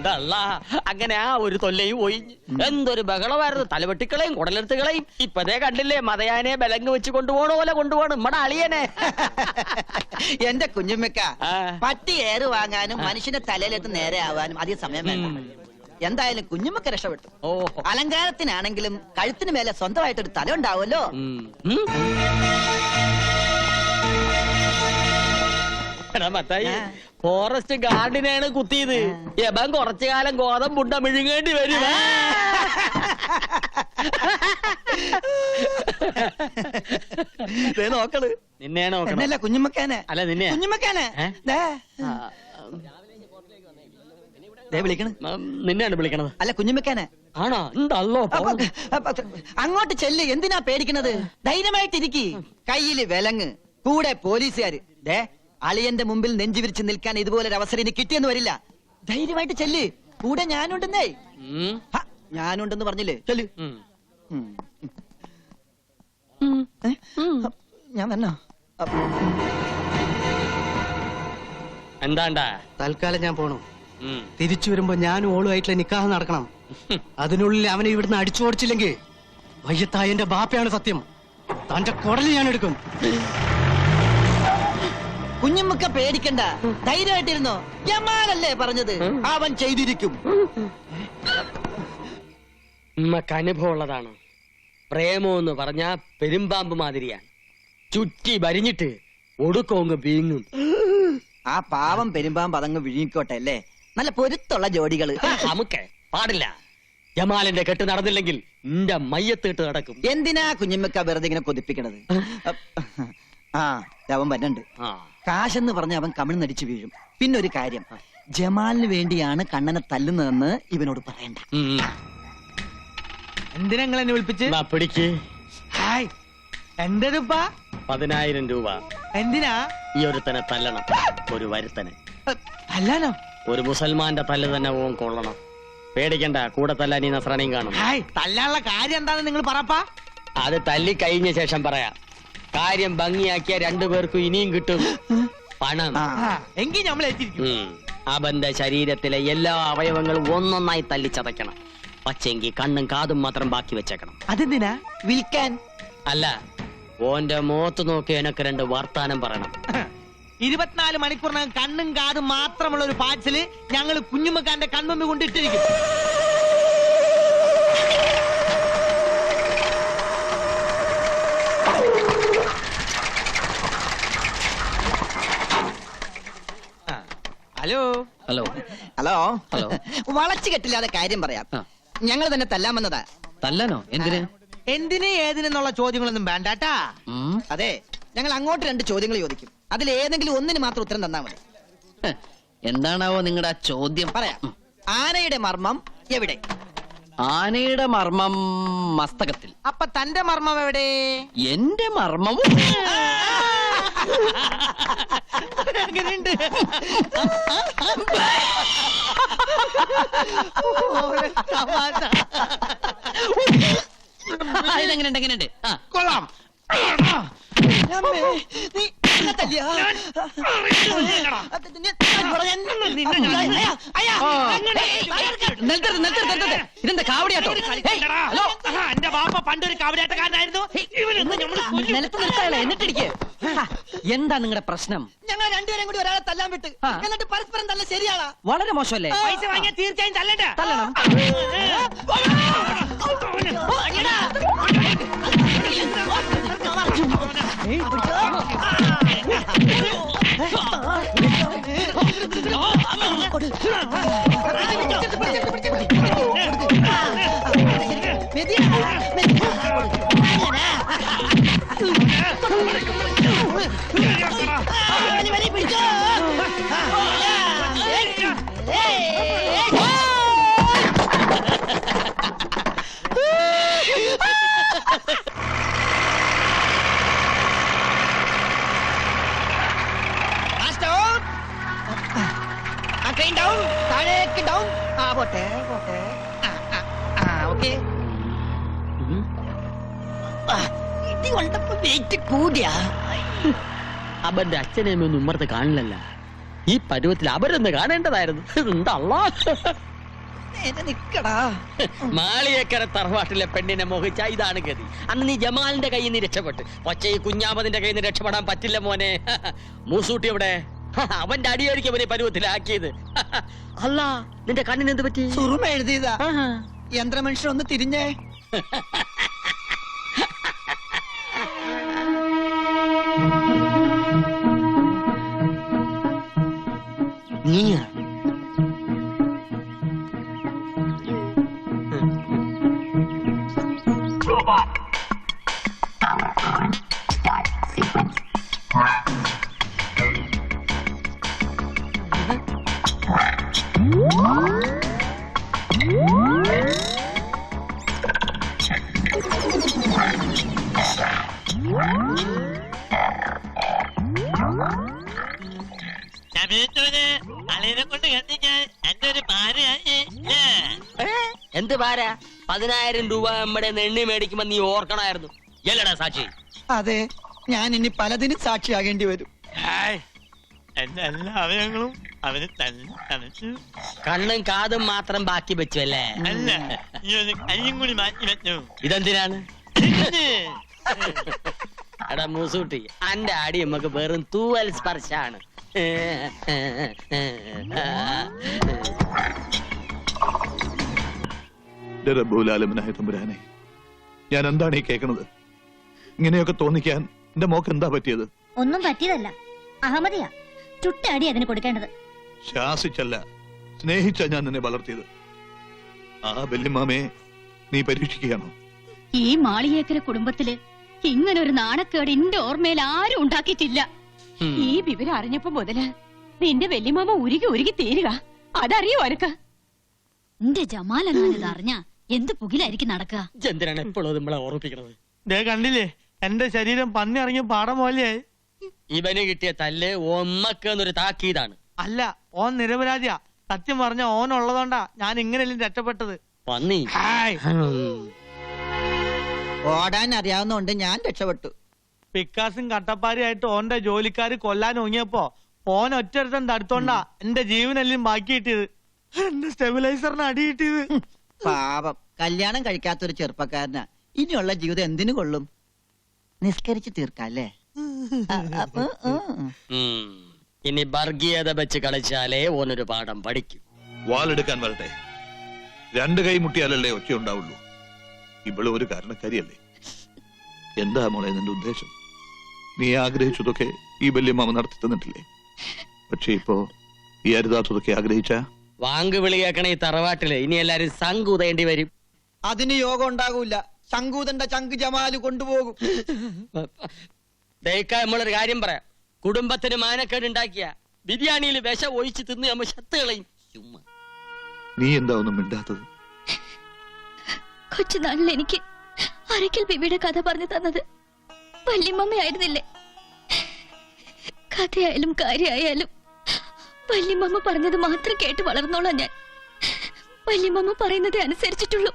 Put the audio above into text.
എന്തല്ല അങ്ങനെ ആ ഒരു തൊല്ലയും പോയി. എന്തൊരു ബഹളമായിരുന്നു, തലവെട്ടിക്കളയും കുടലെടുത്തുകളയും. ഇപ്പതേ കണ്ടില്ലേ, മതയാനെ ബലങ്ങ് വെച്ച് കൊണ്ടുപോണ പോലെ കൊണ്ടുപോകണം നമ്മടെ അളിയനെ. എന്റെ കുഞ്ഞുമ്മക്ക, പട്ടി ഏറ് വാങ്ങാനും മനുഷ്യന്റെ തലയിലെത്ത് നേരെ ആവാനും അധികം സമയം വേണ്ട. എന്തായാലും കുഞ്ഞുമ്മക്ക രക്ഷപ്പെട്ടു. അലങ്കാരത്തിനാണെങ്കിലും കഴുത്തിന് മേലെ സ്വന്തമായിട്ടൊരു തല ഉണ്ടാവുമല്ലോ. ഫോറസ്റ്റ് ഗാർഡിനെയാണ് കുത്തിയത്. യബൻ കുറച്ചു കാലം ഗോതമ്പുണ്ട മിഴുങ്ങേണ്ടി വരും. നോക്കള് നിന്നെ നോക്കണല്ല, കുഞ്ഞുമ്മക്കാനെ. അല്ല നിന്നെ. കുഞ്ഞുമ്മക്കാനെ നിന്നെയാണ് വിളിക്കണത്. അല്ല കുഞ്ഞുമ്മക്കാനെ. ആണോ? എന്തല്ലോ അങ്ങോട്ട് ചെല്ല്, എന്തിനാ പേടിക്കണത്? ധൈര്യമായിട്ടിരിക്കി. കയ്യില് വിലങ്ങ്, കൂടെ പോലീസുകാര്. അളിയന്റെ മുമ്പിൽ നെഞ്ചു വിരിച്ച് നിൽക്കാൻ ഇതുപോലെ ഒരു അവസരം ഇനി കിട്ടിയെന്ന് വരില്ല. ധൈര്യമായിട്ട് ചെല്ല്, കൂടെ ഞാനുണ്ടെന്നേ. ഞാനുണ്ടെന്ന് പറഞ്ഞില്ലേ, ചെല്ല്. ഞാൻ വന്നോ? എന്താണ്ടാ? തൽക്കാലം ഞാൻ പോണു. തിരിച്ചു വരുമ്പോ ഞാനും ഓളുമായിട്ടുള്ള നിക്കാഹ് നടക്കണം. അതിനുള്ളിൽ അവനെ ഇവിടുന്ന് അടിച്ചോടിച്ചില്ലെങ്കിൽ വയ്യത്തായ എന്റെ ബാപ്പയാണ് സത്യം. തന്റെ കുടല് ഞാൻ എടുക്കും. കുഞ്ഞുമ്മക്ക പേടിക്കണ്ട, ധൈര്യമായിട്ടിരുന്നോ. ജമാലല്ലേ പറഞ്ഞത്, അവൻ ചെയ്തിരിക്കും. ഉമ്മക്ക് അനുഭവമുള്ളതാണ്. പ്രേമോന്ന് പറഞ്ഞാ പെരുമ്പാമ്പ് മാതിരിയാണ്. ചുറ്റി വരിഞ്ഞിട്ട് ഒടുക്കോങ്ങ് വീങ്ങും. ആ പാവം പെരുമ്പാമ്പ് അതങ്ങ് വിഴുങ്ങിക്കോട്ടെ അല്ലേ. നല്ല പൊരുത്തുള്ള ജോഡികള് നമുക്ക് പാടില്ല. ജമാലിന്റെ കെട്ട് നടന്നില്ലെങ്കിൽ നിന്റെ മയ്യത്ത് കെട്ട് നടക്കും. എന്തിനാ കുഞ്ഞുമ്മക്ക വെറുതെ ഇങ്ങനെ കൊതിപ്പിക്കണത്? അവൻ വരണ്ട്. കാശെന്ന് പറഞ്ഞ അവൻ കമിഴ്ന്നടിച്ചു വീഴും. പിന്നെ ഒരു കാര്യം, ജമാലിന് വേണ്ടിയാണ് കണ്ണനെ തല്ലുന്നതെന്ന് ഇവനോട് പറയണ്ട. എന്തിനാ നിങ്ങൾ എന്നെ വിളിപ്പിച്ച്? പിടിക്ക്. എന്റെ 10,000 രൂപ. എന്തിനാ? ഈ ഒരുത്തനെ തല്ലണം. ഒരു വരുത്തനെ അല്ലാനോ? ഒരു മുസൽമാന്റെ തല്ല് തന്നെ ഓൻ കൊള്ളണം. പേടിക്കണ്ട, കൂടെ തല്ലാൻ ഈ നസ്രാണിയും കാണും. തല്ലാനുള്ള കാര്യം എന്താണെന്ന് നിങ്ങൾ പറപ്പാ. അത് തല്ലി കഴിഞ്ഞ ശേഷം പറയാം. കാര്യം ഭംഗിയാക്കിയ 2 പേർക്കും ഇനിയും കിട്ടും പണം. എങ്കിൽ നമ്മൾ അവന്റെ ശരീരത്തിലെ എല്ലാ അവയവങ്ങളും ഒന്നൊന്നായി തല്ലിച്ചതയ്ക്കണം. പക്ഷെങ്കിൽ കണ്ണും കാതും മാത്രം ബാക്കി വെച്ചേക്കണം. അതെന്തിനാ? വിൽക്കാൻ അല്ല, ഓന്റെ മുഖത്ത് നോക്കി എനക്ക് 2 വർത്താനം പറയണം. 24 മണിക്കൂറിനകം കണ്ണും കാതും മാത്രമുള്ള ഒരു പാഴ്സല് ഞങ്ങൾ കുഞ്ഞുമ്മക്കാന്റെ കൺമുമ്പിൽ കൊണ്ടിട്ടിരിക്കും. Hello hello hello hello. വളച്ചു കെട്ടില്ലാതെ കാര്യം പറയാം. ഞങ്ങൾ തന്നെ തല്ലാമെന്നതാ. തല്ലാനോ? എന്തിന്? എന്തിന് ഏതിനെന്നുള്ള ചോദ്യങ്ങളൊന്നും വേണ്ടാട്ടാ. അതെ, ഞങ്ങൾ അങ്ങോട്ട് 2 ചോദ്യങ്ങൾ ചോദിക്കും. അതിൽ ഏതെങ്കിലും ഒന്നിന് മാത്രം ഉത്തരം തന്നാ മതി. എന്താണാവോ നിങ്ങളുടെ ചോദ്യം? പറയാം. ആനയുടെ മർമ്മം എവിടെ? ആനയുടെ മർമ്മം മസ്തകത്തിൽ. അപ്പൊ തന്റെ മർമ്മം എവിടെ? എന്റെ മർമ്മവും അങ്ങനെയുണ്ട്. ഇതെങ്ങനെയുണ്ട്? എങ്ങനെയുണ്ട്? കൊള്ളാം. ഇതെന്താ കാവടിയാട്ടോ? എന്റെ ബാപ്പ പണ്ടൊരു കാവടിയാട്ടക്കാരനായിരുന്നു. എന്നിട്ടിരിക്കേ. എന്താ നിങ്ങളുടെ പ്രശ്നം? ഞങ്ങൾ 2 പേരും കൂടി ഒരാളെ തല്ലാൻ വിട്ട്, എന്നിട്ട് പരസ്പരം തല്ല ശരിയാണോ? വളരെ മോശമല്ലേ? പൈസ വാങ്ങിയാൽ തീർച്ചയായും തല്ലണ്ട. തല്ലണം. അവന്റെ അച്ഛനെയൊന്നും ഉമ്മർത്ത് കാണില്ലല്ല. ഈ പരുവത്തിൽ അവരൊന്ന് കാണേണ്ടതായിരുന്നു. എന്താ എന്നെ നിക്കടാ. മാളിയേക്കര തറവാട്ടിലെ പെണ്ണിനെ മോഹിച്ച ഇതാണ് ഗതി. അന്ന് നീ ജമാലിന്റെ കയ്യിൽ നിന്ന് രക്ഷപ്പെട്ട്, പക്ഷേ ഈ കുഞ്ഞാമതിന്റെ കയ്യിൽ നിന്ന് രക്ഷപ്പെടാൻ പറ്റില്ല മോനെ. മൂസൂട്ടി എവിടെ? അവന്റെ അടിയായിരിക്കും അവനെ പരുവത്തിലാക്കിയത്. അല്ല, നിന്റെ കണ്ണിന് എന്ത് പറ്റി? സുറുമ എഴുതിയതാ. യന്ത്രമനുഷ്യൻ ഒന്ന് തിരിഞ്ഞേ. നീയാ? എന്ത് ഭാര? 10,000 രൂപ നമ്മുടെ എണ്ണി മേടിക്കുമ്പോ നീ ഓർക്കണമായിരുന്നു. എല്ലടാ സാക്ഷി? അതെ, ഞാൻ ഇനി പലതിനും സാക്ഷിയാകേണ്ടി വരും. എന്റെ എല്ലാ അവയവങ്ങളും അവന് തന്നെ തനിച്ചു. കണ്ണും കാതും മാത്രം ബാക്കി വെച്ചു അല്ലേ? അല്ല, ഈ ഒരു കയ്യും കൂടി മാറ്റി വെച്ചു. ഇതെന്തിനാണ്? എടാ മൂസൂട്ടി, അന്റെ അടി നമുക്ക് വെറും തൂവൽ സ്പർശാണ്. റബ്ബുലാലമനായ തമ്പുരാനെ, ഞാൻ എന്താണ് ഈ കേൾക്കുന്നത്? ഇങ്ങനെയൊക്കെ തോന്നിക്കാൻ എന്റെ മോക്ക് എന്താ പറ്റിയത്? ഒന്നും പറ്റിയതല്ല, അഹമ്മദിയാ ചുട്ടടി അതിന് കൊടുക്കേണ്ടത്. ശാസിച്ചല്ല, സ്നേഹിച്ച ഞാൻ നിന്നെ വളർത്തിയത്. ആ വല്യമ്മാമയെ നീ പരീക്ഷിക്കുകയാണോ? ഈ മാളിയേക്കര കുടുംബത്തില് ഇങ്ങനെ ഒരു നാണക്കേട് എന്റെ ഓർമ്മയിൽ ആരും ഉണ്ടാക്കിയിട്ടില്ല. ഈ വിവരം അറിഞ്ഞപ്പോ മുതല് നിന്റെ വല്യമാമ ഉരുകി ഉരുകി തീരുക. അതറിയോ അനക്ക്? എന്റെ ജമാൽ എന്നത് അറിഞ്ഞ എന്ത് പുകിലായിരിക്കും നടക്കുക? എന്തിനാണ് എപ്പോഴും നമ്മളെ ഓർമ്മിപ്പിക്കണത്? ദേ കണ്ടില്ലേ, എന്റെ ശരീരം പന്നി ഇറങ്ങിയ പാടം പോലെയായി. ഇവന് കിട്ടിയ തല്ല് ഒമ്മക്ക് എന്നൊരു താക്കീതാണ്. അല്ല, ഓൻ നിരപരാധിയാ. സത്യം പറഞ്ഞ ഓൻ ഉള്ളതുകൊണ്ടാ ഞാൻ ഇങ്ങനെയല്ലേ രക്ഷപ്പെട്ടത്. പന്നി. ഓടാൻ അറിയാവുന്നോണ്ട് ഞാൻ രക്ഷപ്പെട്ടു. പിക്കാസും കട്ടപ്പാരിയായിട്ട് ഓന്റെ ജോലിക്കാര് കൊല്ലാൻ ഒങ്ങിയപ്പോ ഓൻ ഒറ്റൊരുത്തൻ തടുത്തോണ്ടാ എന്റെ ജീവനെല്ലാം ബാക്കി കിട്ടിയത്. എന്റെ സ്റ്റെബിലൈസറിന് അടി കിട്ടിയത്. പാപം, കല്യാണം കഴിക്കാത്തൊരു ചെറുപ്പക്കാരനാ. ഇനിയുള്ള ജീവിതം എന്തിനു കൊള്ളും? നിസ്കരിച്ച് തീർക്കല്ലേ? ഇനി വർഗീയത വെച്ച് കളിച്ചാലേ ഓനൊരു പാഠം പഠിക്കും. വാളെടുക്കാൻ വരട്ടെ. 2 കൈ മുട്ടിയാലല്ലേ ഒച്ച ഉണ്ടാവുള്ളൂ. ഇവള് ഒരു കാരണക്കാരിയല്ലേ? എന്താ മോളെ നിന്റെ ഉദ്ദേശം? നീ ആഗ്രഹിച്ചതൊക്കെ ഈ വല്യമ്മാമ നടത്തി തന്നിട്ടില്ലേ? പക്ഷെ ഇപ്പോ ഈ അരുതാത്തതൊക്കെ ആഗ്രഹിച്ച വാങ്ക് വിളി കേൾക്കണ ഈ തറവാട്ടില് ഇനി എല്ലാരും സംകൂതേണ്ടി വരും. അതിന് യോഗം ഉണ്ടാകൂല. ശങ്കൂതന്റെ ചങ്ക് ജമാല് കൊണ്ടുപോകും. നമ്മളൊരു കാര്യം പറയാം. കുടുംബത്തിന് മാനക്കേട് ഉണ്ടാക്കിയ ബിരിയാണിയിൽ വിഷം ഒഴിച്ച് തിന്ന് നമ്മൾ ശത്ത് കളയും. ചുമ്മാ നീ എന്താ ഒന്നും മിണ്ടാത്തത്? കൊച്ചുനാളിൽ എനിക്ക് അരക്കൽ ബിബിയുടെ കഥ പറഞ്ഞു തന്നത് വല്യമ്മയായിരുന്നില്ലേ? കഥയായാലും കാര്യമായാലും വല്യമ്മ പറഞ്ഞത് മാത്രം കേട്ട് വളർന്നോളാം ഞാൻ. വല്യമ്മ പറയുന്നതേ അനുസരിച്ചിട്ടുള്ളൂ.